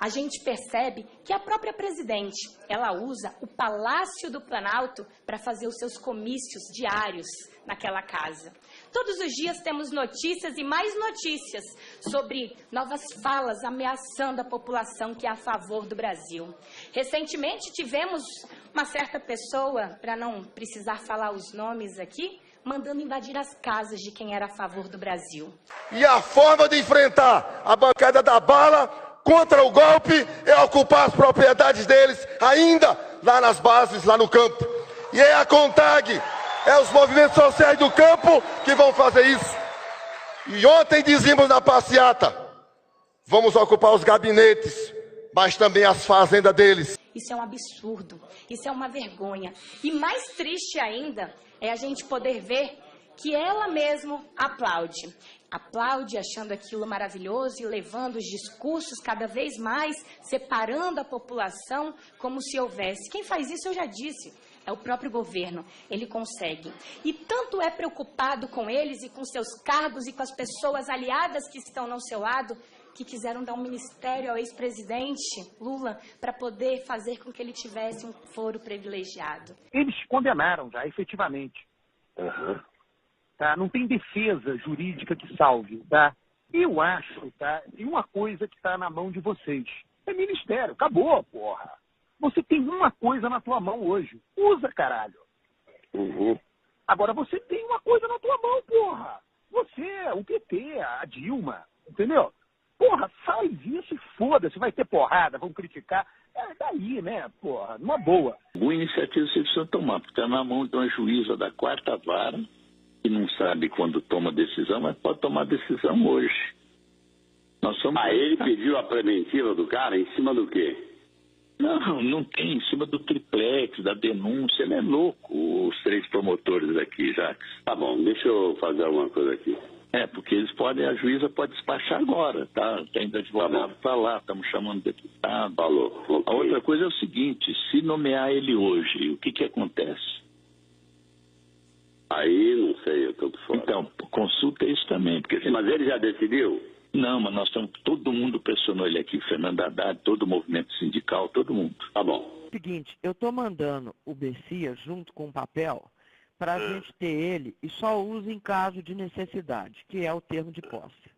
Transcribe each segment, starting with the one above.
a gente percebe que a própria presidente, ela usa o Palácio do Planalto para fazer os seus comícios diários naquela casa. Todos os dias temos notícias e mais notícias sobre novas falas ameaçando a população que é a favor do Brasil. Recentemente tivemos uma certa pessoa, para não precisar falar os nomes aqui, mandando invadir as casas de quem era a favor do Brasil. E a forma de enfrentar a bancada da bala contra o golpe é ocupar as propriedades deles, ainda lá nas bases, lá no campo. E é a CONTAG, é os movimentos sociais do campo que vão fazer isso. E ontem dizíamos na passeata, vamos ocupar os gabinetes, mas também as fazendas deles. Isso é um absurdo, isso é uma vergonha. E mais triste ainda é a gente poder ver que ela mesma aplaude. Aplaude achando aquilo maravilhoso e levando os discursos cada vez mais, separando a população como se houvesse. Quem faz isso, eu já disse, é o próprio governo. Ele consegue. E tanto é preocupado com eles e com seus cargos e com as pessoas aliadas que estão ao seu lado, que quiseram dar um ministério ao ex-presidente Lula para poder fazer com que ele tivesse um foro privilegiado. Eles condenaram já, efetivamente. Tá? Não tem defesa jurídica que salve. Tá? Eu acho, tá? E uma coisa que está na mão de vocês. É ministério. Acabou, porra. Você tem uma coisa na tua mão hoje. Usa, caralho. Agora você tem uma coisa na tua mão, porra. Você, o PT, a Dilma, entendeu? Porra, faz isso e foda-se, vai ter porrada, vão criticar. É daí, né, porra, numa boa. Boa iniciativa você precisa tomar, porque está na mão de uma juíza da 4ª vara, que não sabe quando toma decisão, mas pode tomar decisão hoje. Nós somos... ele pediu a preventiva do cara em cima do quê? Não tem, em cima do triplex, da denúncia, ele é louco, os 3 promotores aqui, Jacques. Tá bom, deixa eu fazer alguma coisa aqui. Porque eles podem, a juíza pode despachar agora, tá? Tem advogado para lá, estamos chamando deputado. Falou. Okay. A outra coisa é o seguinte, se nomear ele hoje, o que acontece? Aí, não sei, eu tô por fora. Então, consulta isso também. Porque mas ele já decidiu? Não, mas nós estamos, todo mundo pressionou ele aqui, Fernando Haddad, todo o movimento sindical, todo mundo. Tá bom. Seguinte, eu tô mandando o Bessias junto com o papel para a gente ter ele e só usa em caso de necessidade, que é o termo de posse.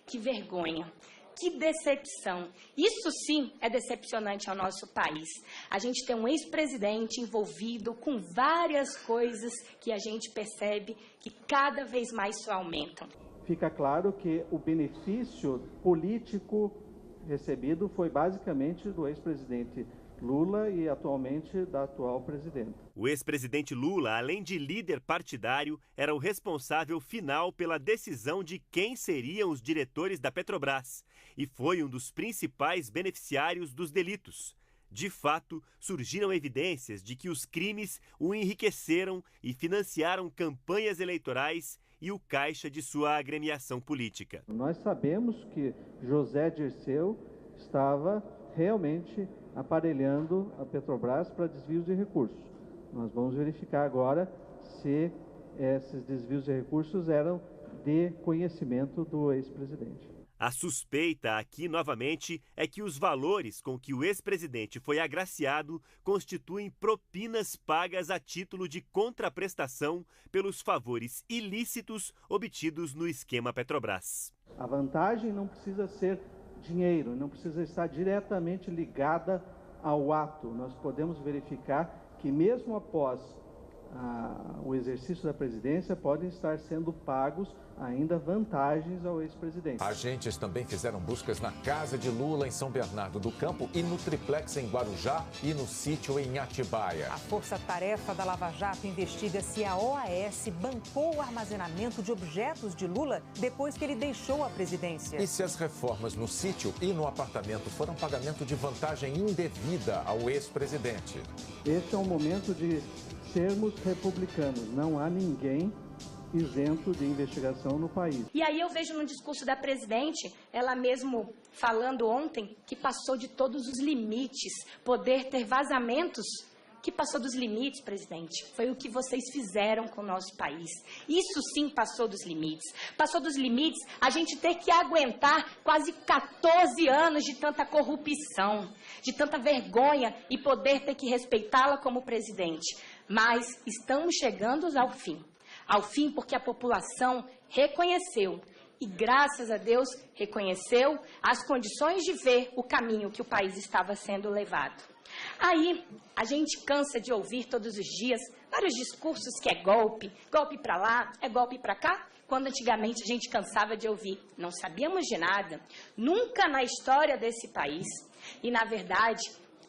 Que vergonha, que decepção. Isso sim é decepcionante ao nosso país. A gente tem um ex-presidente envolvido com várias coisas que a gente percebe que cada vez mais só aumentam. Fica claro que o benefício político recebido foi basicamente do ex-presidente Lula e atualmente da atual presidenta. O ex-presidente Lula, além de líder partidário, era o responsável final pela decisão de quem seriam os diretores da Petrobras e foi um dos principais beneficiários dos delitos. De fato, surgiram evidências de que os crimes o enriqueceram e financiaram campanhas eleitorais e o caixa de sua agremiação política. Nós sabemos que José Dirceu estava realmente aparelhando a Petrobras para desvios de recursos. Nós vamos verificar agora se esses desvios de recursos eram de conhecimento do ex-presidente. A suspeita aqui, novamente, é que os valores com que o ex-presidente foi agraciado constituem propinas pagas a título de contraprestação pelos favores ilícitos obtidos no esquema Petrobras. A vantagem não precisa ser dinheiro, não precisa estar diretamente ligada ao ato. Nós podemos verificar que mesmo após o exercício da presidência podem estar sendo pagos ainda vantagens ao ex-presidente. Agentes também fizeram buscas na casa de Lula em São Bernardo do Campo e no triplex em Guarujá e no sítio em Atibaia. A força-tarefa da Lava Jato investiga se a OAS bancou o armazenamento de objetos de Lula depois que ele deixou a presidência. E se as reformas no sítio e no apartamento foram pagamento de vantagem indevida ao ex-presidente. Este é um momento de sermos republicanos. Não há ninguém isento de investigação no país. E aí eu vejo no discurso da presidente, ela mesmo falando ontem, que passou de todos os limites, poder ter vazamentos que passou dos limites, presidente, foi o que vocês fizeram com o nosso país. Isso sim passou dos limites. Passou dos limites a gente ter que aguentar quase 14 anos de tanta corrupção, de tanta vergonha e poder ter que respeitá-la como presidente. Mas estamos chegando ao fim. Ao fim porque a população reconheceu e, graças a Deus, reconheceu as condições de ver o caminho que o país estava sendo levado. Aí, a gente cansa de ouvir todos os dias vários discursos que é golpe, golpe para lá, é golpe para cá, quando antigamente a gente cansava de ouvir. Não sabíamos de nada, nunca na história desse país. E, na verdade,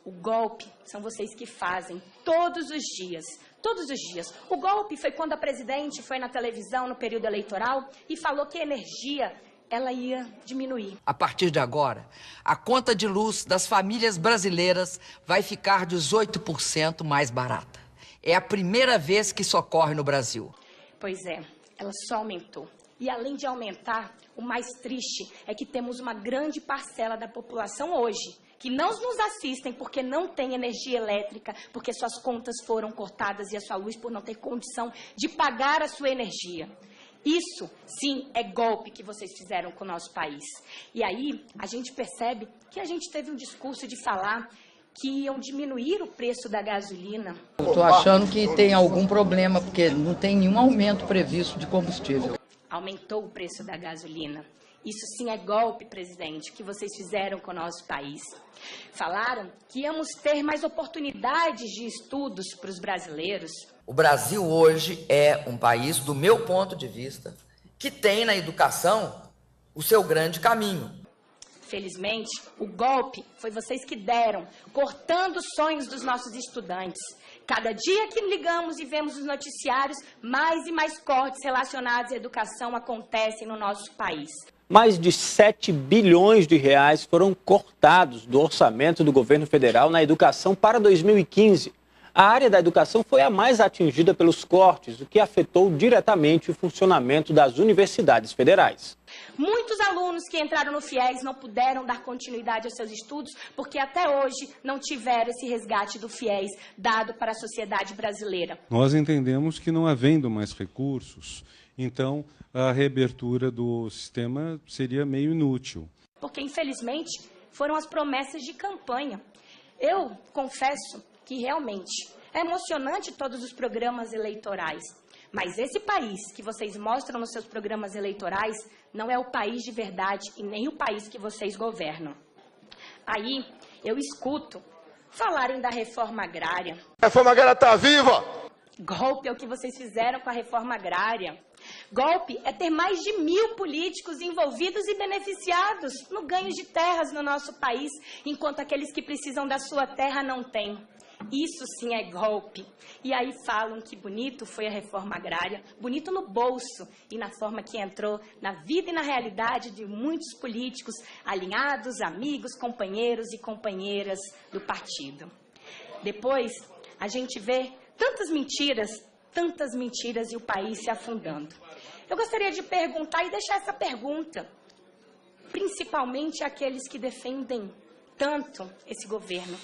o golpe são vocês que fazem todos os dias. Todos os dias. O golpe foi quando a presidente foi na televisão no período eleitoral e falou que a energia ela ia diminuir. A partir de agora, a conta de luz das famílias brasileiras vai ficar 18% mais barata. É a primeira vez que isso ocorre no Brasil. Pois é, ela só aumentou. E além de aumentar, o mais triste é que temos uma grande parcela da população hoje que não nos assistem porque não tem energia elétrica, porque suas contas foram cortadas e a sua luz por não ter condição de pagar a sua energia. Isso, sim, é golpe que vocês fizeram com o nosso país. E aí, a gente percebe que a gente teve um discurso de falar que iam diminuir o preço da gasolina. Eu estou achando que tem algum problema, porque não tem nenhum aumento previsto de combustível. Aumentou o preço da gasolina. Isso sim é golpe, presidente, que vocês fizeram com o nosso país. Falaram que íamos ter mais oportunidades de estudos para os brasileiros. O Brasil hoje é um país, do meu ponto de vista, que tem na educação o seu grande caminho. Felizmente, o golpe foi vocês que deram, cortando os sonhos dos nossos estudantes. Cada dia que ligamos e vemos os noticiários, mais e mais cortes relacionados à educação acontecem no nosso país. Mais de 7 bilhões de reais foram cortados do orçamento do governo federal na educação para 2015. A área da educação foi a mais atingida pelos cortes, o que afetou diretamente o funcionamento das universidades federais. Muitos alunos que entraram no FIES não puderam dar continuidade aos seus estudos porque até hoje não tiveram esse resgate do FIES dado para a sociedade brasileira. Nós entendemos que não havendo mais recursos, então a reabertura do sistema seria meio inútil. Porque, infelizmente, foram as promessas de campanha. Eu confesso que realmente é emocionante todos os programas eleitorais. Mas esse país que vocês mostram nos seus programas eleitorais não é o país de verdade e nem o país que vocês governam. Aí eu escuto falarem da reforma agrária. A reforma agrária está viva! Golpe é o que vocês fizeram com a reforma agrária. Golpe é ter mais de 1.000 políticos envolvidos e beneficiados no ganho de terras no nosso país, enquanto aqueles que precisam da sua terra não têm. Isso sim é golpe. E aí falam que bonito foi a reforma agrária, bonito no bolso e na forma que entrou na vida e na realidade de muitos políticos alinhados, amigos, companheiros e companheiras do partido. Depois, a gente vê tantas mentiras e o país se afundando. Eu gostaria de perguntar e deixar essa pergunta, principalmente àqueles que defendem tanto esse governo.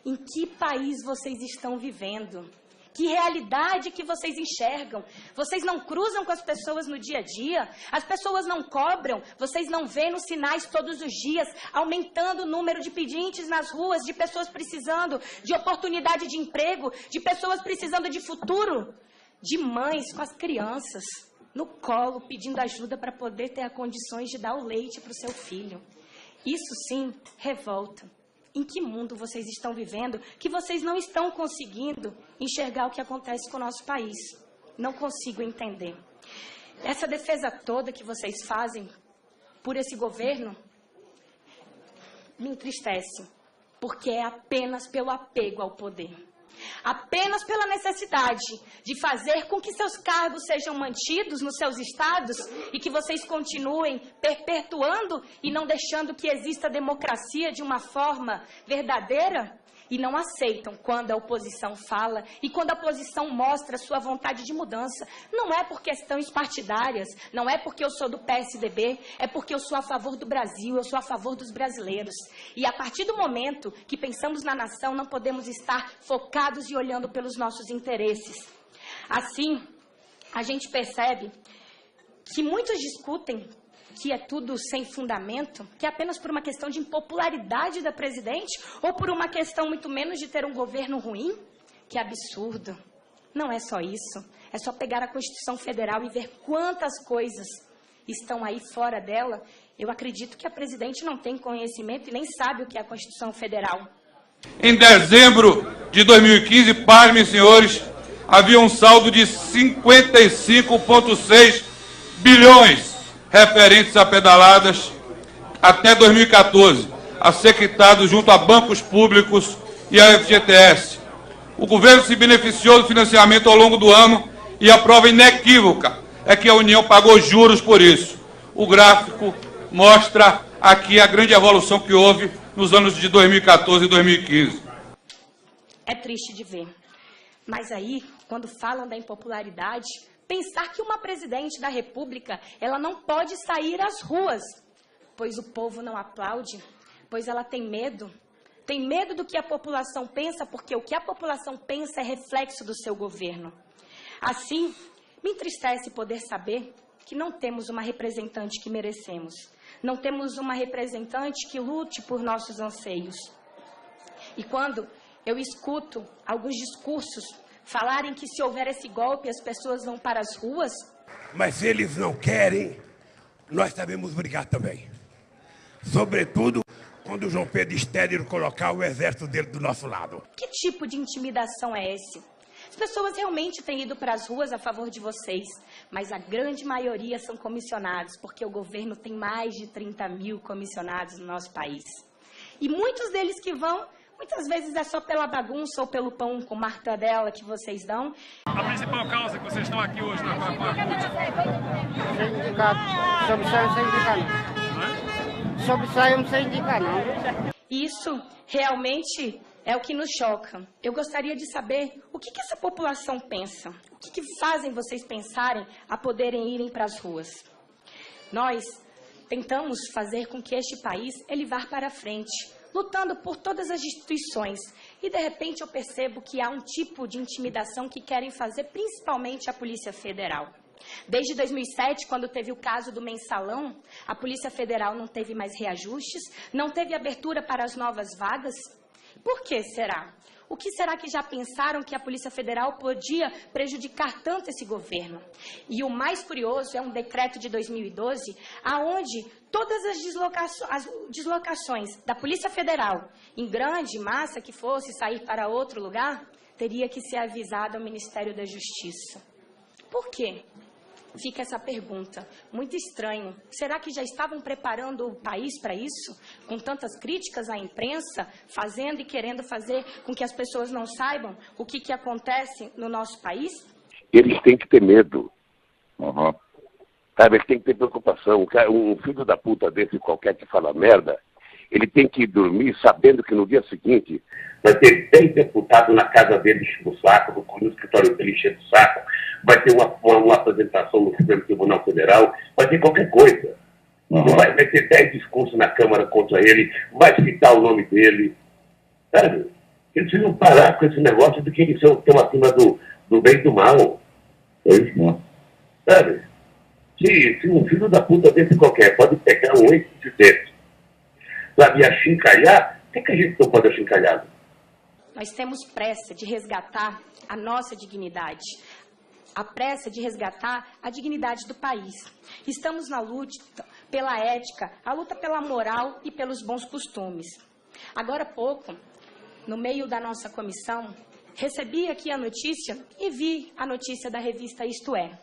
Em que país vocês estão vivendo? Que realidade que vocês enxergam? Vocês não cruzam com as pessoas no dia a dia? As pessoas não cobram? Vocês não veem nos sinais todos os dias, aumentando o número de pedintes nas ruas, de pessoas precisando de oportunidade de emprego, de pessoas precisando de futuro? De mães com as crianças no colo, pedindo ajuda para poder ter as condições de dar o leite para o seu filho. Isso sim revolta. Em que mundo vocês estão vivendo que vocês não estão conseguindo enxergar o que acontece com o nosso país? Não consigo entender. Essa defesa toda que vocês fazem por esse governo me entristece, porque é apenas pelo apego ao poder. Apenas pela necessidade de fazer com que seus cargos sejam mantidos nos seus estados e que vocês continuem perpetuando e não deixando que exista democracia de uma forma verdadeira, e não aceitam quando a oposição fala e quando a oposição mostra sua vontade de mudança. Não é por questões partidárias, não é porque eu sou do PSDB, é porque eu sou a favor do Brasil, eu sou a favor dos brasileiros. E a partir do momento que pensamos na nação, não podemos estar focados e olhando pelos nossos interesses. Assim, a gente percebe que muitos discutem que é tudo sem fundamento, que é apenas por uma questão de impopularidade da presidente ou por uma questão muito menos de ter um governo ruim? Que absurdo. Não é só isso. É só pegar a Constituição Federal e ver quantas coisas estão aí fora dela. Eu acredito que a presidente não tem conhecimento e nem sabe o que é a Constituição Federal. Em dezembro de 2015, pasmem, senhores, havia um saldo de 55,6 bilhões referentes a pedaladas até 2014, a ser quitado junto a bancos públicos e a FGTS. O governo se beneficiou do financiamento ao longo do ano e a prova inequívoca é que a União pagou juros por isso. O gráfico mostra aqui a grande evolução que houve nos anos de 2014 e 2015. É triste de ver. Mas aí, quando falam da impopularidade, pensar que uma presidente da República, ela não pode sair às ruas, pois o povo não aplaude, pois ela tem medo do que a população pensa, porque o que a população pensa é reflexo do seu governo. Assim, me entristece poder saber que não temos uma representante que merecemos, não temos uma representante que lute por nossos anseios. E quando eu escuto alguns discursos falarem que se houver esse golpe as pessoas vão para as ruas. Mas se eles não querem, nós sabemos brigar também. Sobretudo quando o João Pedro Estéreo colocar o exército dele do nosso lado. Que tipo de intimidação é esse? As pessoas realmente têm ido para as ruas a favor de vocês, mas a grande maioria são comissionados, porque o governo tem mais de 30 mil comissionados no nosso país. E muitos deles que vão, muitas vezes é só pela bagunça ou pelo pão com mortadela que vocês dão. A principal causa que vocês estão aqui hoje na Sindicato. Sobressaio sem indicar não. Sobressaio sem indicar não. Isso realmente é o que nos choca. Eu gostaria de saber o que essa população pensa. O que fazem vocês pensarem a poderem irem para as ruas. Nós tentamos fazer com que este país ele vá para frente, lutando por todas as instituições. E, de repente, eu percebo que há um tipo de intimidação que querem fazer, principalmente a Polícia Federal. Desde 2007, quando teve o caso do mensalão, a Polícia Federal não teve mais reajustes, não teve abertura para as novas vagas. Por que será? O que será que já pensaram que a Polícia Federal podia prejudicar tanto esse governo? E o mais curioso é um decreto de 2012, aonde todas as deslocações da Polícia Federal, em grande massa que fosse sair para outro lugar, teria que ser avisado ao Ministério da Justiça. Por quê? Fica essa pergunta, muito estranho. Será que já estavam preparando o país para isso? Com tantas críticas à imprensa, fazendo e querendo fazer com que as pessoas não saibam o que acontece no nosso país? Eles têm que ter medo. Sabe, eles têm que ter preocupação. Um filho da puta desse qualquer que fala merda, ele tem que dormir sabendo que no dia seguinte vai ter 10 deputados na casa dele enchendo o saco, no escritório dele enchendo o saco, vai ter uma apresentação no Supremo Tribunal Federal, vai ter qualquer coisa. Vai ter 10 discursos na Câmara contra ele, vai citar o nome dele. Sabe? Eles precisam parar com esse negócio de que eles estão acima do bem e do mal. É isso, não. Sabe? Se um filho da puta desse qualquer pode pegar um ex-presidente, sabe, achincalhar, por que a gente não pode achincalhar? Nós temos pressa de resgatar a nossa dignidade, a pressa de resgatar a dignidade do país. Estamos na luta pela ética, a luta pela moral e pelos bons costumes. Agora há pouco, no meio da nossa comissão, recebi aqui a notícia e vi a notícia da revista Isto É.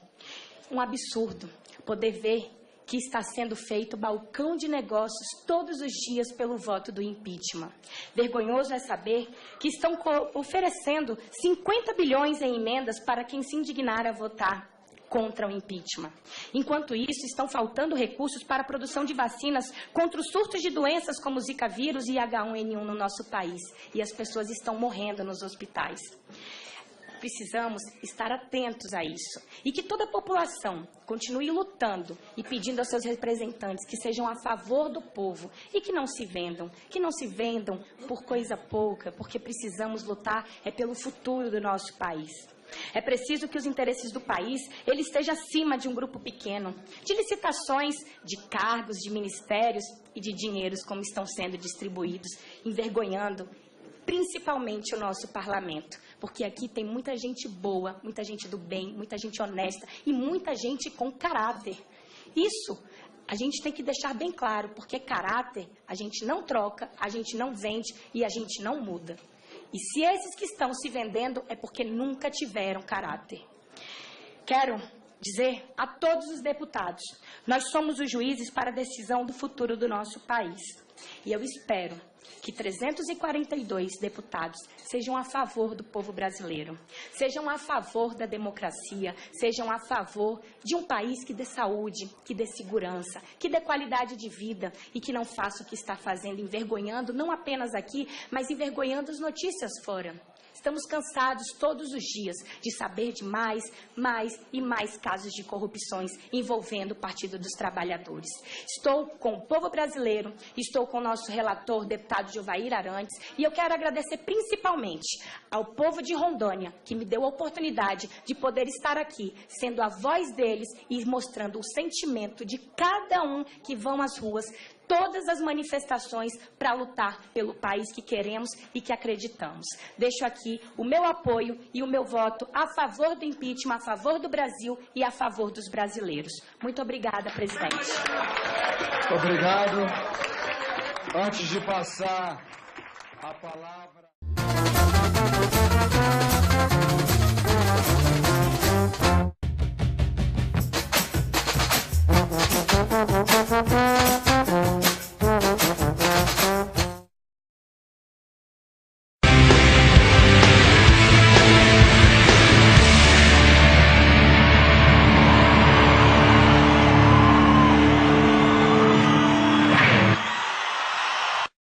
Um absurdo poder ver que está sendo feito balcão de negócios todos os dias pelo voto do impeachment. Vergonhoso é saber que estão oferecendo 50 bilhões em emendas para quem se indignar a votar. contra o impeachment. Enquanto isso, estão faltando recursos para a produção de vacinas contra os surtos de doenças como Zika vírus e H1N1 no nosso país. E as pessoas estão morrendo nos hospitais. Precisamos estar atentos a isso e que toda a população continue lutando e pedindo aos seus representantes que sejam a favor do povo e que não se vendam por coisa pouca, porque precisamos lutar pelo futuro do nosso país. É preciso que os interesses do país ele esteja acima de um grupo pequeno, de licitações, de cargos, de ministérios e de dinheiros como estão sendo distribuídos, envergonhando principalmente o nosso parlamento, porque aqui tem muita gente boa, muita gente do bem, muita gente honesta e muita gente com caráter. Isso a gente tem que deixar bem claro, porque caráter a gente não troca, a gente não vende e a gente não muda. E se esses que estão se vendendo é porque nunca tiveram caráter. Quero dizer a todos os deputados, nós somos os juízes para a decisão do futuro do nosso país. E eu espero que 342 deputados sejam a favor do povo brasileiro, sejam a favor da democracia, sejam a favor de um país que dê saúde, que dê segurança, que dê qualidade de vida e que não faça o que está fazendo, envergonhando, não apenas aqui, mas envergonhando as notícias fora. Estamos cansados todos os dias de saber de mais e mais casos de corrupções envolvendo o Partido dos Trabalhadores. Estou com o povo brasileiro, estou com o nosso relator, deputado Gilvair Arantes, e eu quero agradecer principalmente ao povo de Rondônia, que me deu a oportunidade de poder estar aqui, sendo a voz deles e mostrando o sentimento de cada um que vão às ruas, todas as manifestações para lutar pelo país que queremos e que acreditamos. Deixo aqui o meu apoio e o meu voto a favor do impeachment, a favor do Brasil e a favor dos brasileiros. Muito obrigada, presidente. Obrigado. Antes de passar a palavra...